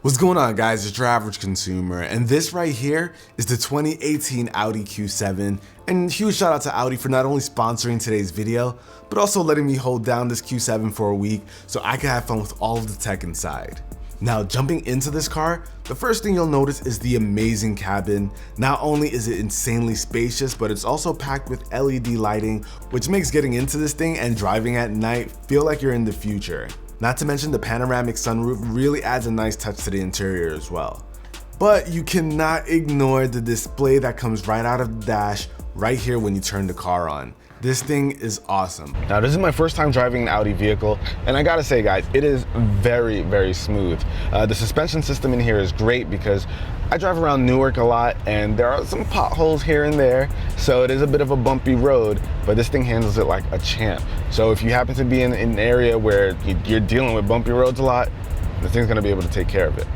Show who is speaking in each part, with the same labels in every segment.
Speaker 1: What's going on, guys? It's your average consumer, and this right here is the 2018 Audi Q7. And huge shout out to Audi for not only sponsoring today's video, but also letting me hold down this Q7 for a week so I can have fun with all of the tech inside. Now, jumping into this car, the first thing you'll notice is the amazing cabin. Not only is it insanely spacious, but it's also packed with LED lighting, which makes getting into this thing and driving at night feel like you're in the future. Not to mention the panoramic sunroof really adds a nice touch to the interior as well. But you cannot ignore the display that comes right out of the dash right here when you turn the car on. This thing is awesome. Now, this is my first time driving an Audi vehicle, and I gotta say, guys, it is very, very smooth. The suspension system in here is great because I drive around Newark a lot, and there are some potholes here and there, so it is a bit of a bumpy road, but this thing handles it like a champ. So if you happen to be in an area where you're dealing with bumpy roads a lot, this thing's gonna be able to take care of it.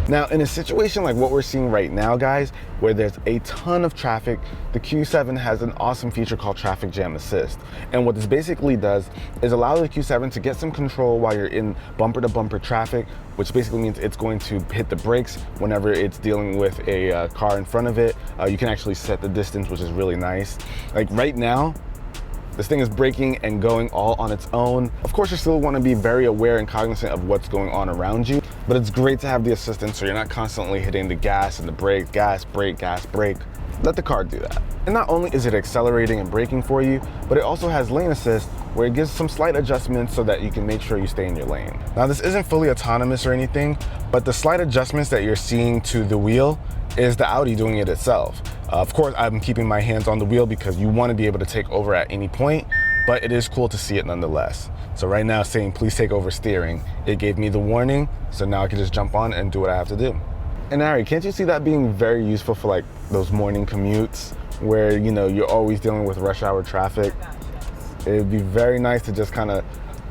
Speaker 1: Now, in a situation like what we're seeing right now, guys, where there's a ton of traffic, the Q7 has an awesome feature called Traffic Jam Assist. And what this basically does is allow the Q7 to get some control while you're in bumper-to-bumper traffic, which basically means it's going to hit the brakes whenever it's dealing with a car in front of it. You can actually set the distance, which is really nice. Like right now, this thing is braking and going all on its own. Of course, you still want to be very aware and cognizant of what's going on around you, but it's great to have the assistance so you're not constantly hitting the gas and the brake, gas, brake, gas, brake. Let the car do that. And not only is it accelerating and braking for you, but it also has lane assist where it gives some slight adjustments so that you can make sure you stay in your lane. Now, this isn't fully autonomous or anything, but the slight adjustments that you're seeing to the wheel is the Audi doing it itself. Of course, I'm keeping my hands on the wheel because you want to be able to take over at any point, but it is cool to see it nonetheless. So right now, saying please take over steering, it gave me the warning, so now I can just jump on and do what I have to do. And Ari, can't you see that being very useful for like those morning commutes where, you know, you're always dealing with rush hour traffic? It'd be very nice to just kind of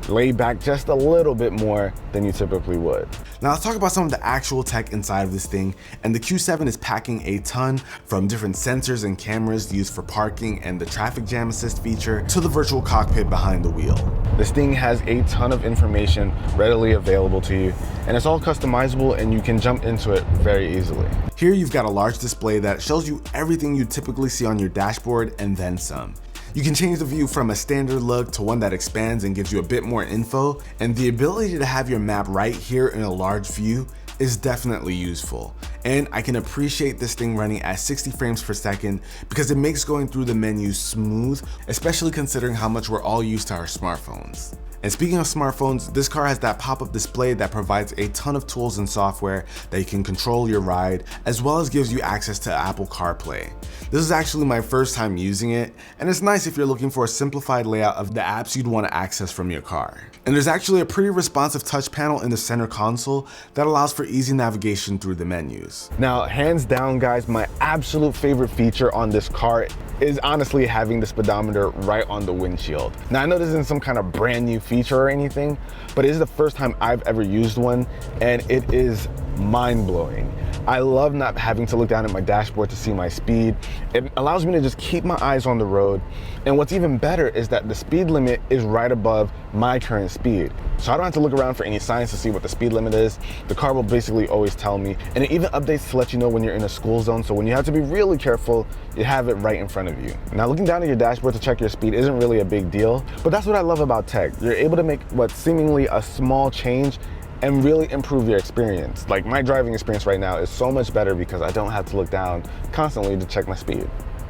Speaker 1: lay back just a little bit more than you typically would. Now let's talk about some of the actual tech inside of this thing, and the Q7 is packing a ton, from different sensors and cameras used for parking and the traffic jam assist feature to the virtual cockpit behind the wheel. This thing has a ton of information readily available to you, and it's all customizable and you can jump into it very easily. Here you've got a large display that shows you everything you typically see on your dashboard and then some. You can change the view from a standard look to one that expands and gives you a bit more info, and the ability to have your map right here in a large view is definitely useful. And I can appreciate this thing running at 60 frames per second because it makes going through the menus smooth, especially considering how much we're all used to our smartphones. And speaking of smartphones, this car has that pop-up display that provides a ton of tools and software that you can control your ride, as well as gives you access to Apple Carplay. This is actually my first time using it, and it's nice if you're looking for a simplified layout of the apps you'd want to access from your car. And there's actually a pretty responsive touch panel in the center console that allows for easy navigation through the menus. Now, hands down, guys, my absolute favorite feature on this car is honestly having the speedometer right on the windshield. Now, I know this isn't some kind of brand new feature or anything, but it is the first time I've ever used one, and it is mind-blowing. I love not having to look down at my dashboard to see my speed. It allows me to just keep my eyes on the road. And what's even better is that the speed limit is right above my current speed. So I don't have to look around for any signs to see what the speed limit is. The car will basically always tell me. And it even updates to let you know when you're in a school zone. So when you have to be really careful, you have it right in front of you. Now, looking down at your dashboard to check your speed isn't really a big deal, but that's what I love about tech. You're able to make what's seemingly a small change and really improve your experience. Like, my driving experience right now is so much better because I don't have to look down constantly to check my speed.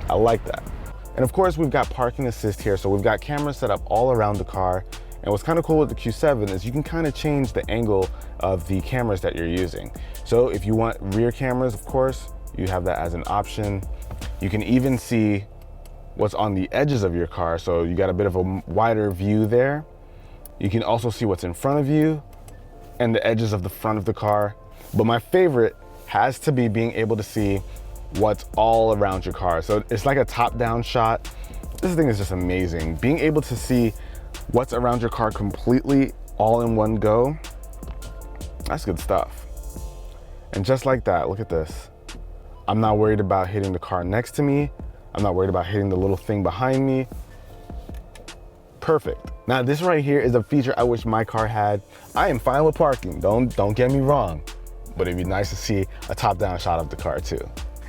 Speaker 1: I like that. And of course, we've got parking assist here. So we've got cameras set up all around the car. And what's kind of cool with the Q7 is you can kind of change the angle of the cameras that you're using. So if you want rear cameras, of course, you have that as an option. You can even see what's on the edges of your car. So you got a bit of a wider view there. You can also see what's in front of you and the edges of the front of the car. But my favorite has to be being able to see what's all around your car. So it's like a top-down shot. This thing is just amazing. Being able to see what's around your car completely all in one go, that's good stuff. And just like that, look at this. I'm not worried about hitting the car next to me. I'm not worried about hitting the little thing behind me. Perfect. Now, this right here is a feature I wish my car had. I am fine with parking, don't get me wrong, but it'd be nice to see a top-down shot of the car too.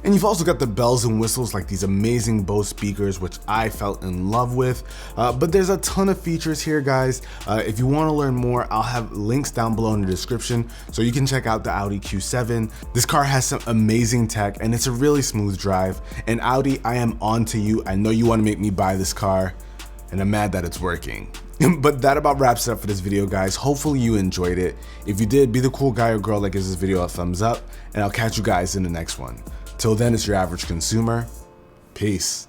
Speaker 1: And you've also got the bells and whistles like these amazing Bose speakers, which I felt in love with. But there's a ton of features here, guys. If you want to learn more, I'll have links down below in the description so you can check out the Audi Q7. This car has some amazing tech and it's a really smooth drive. And Audi, I am on to you. I know you want to make me buy this car and I'm mad that it's working. But that about wraps it up for this video, guys. Hopefully you enjoyed it. If you did, be the cool guy or girl that gives this video a thumbs up, and I'll catch you guys in the next one. Till then, it's your average consumer. Peace.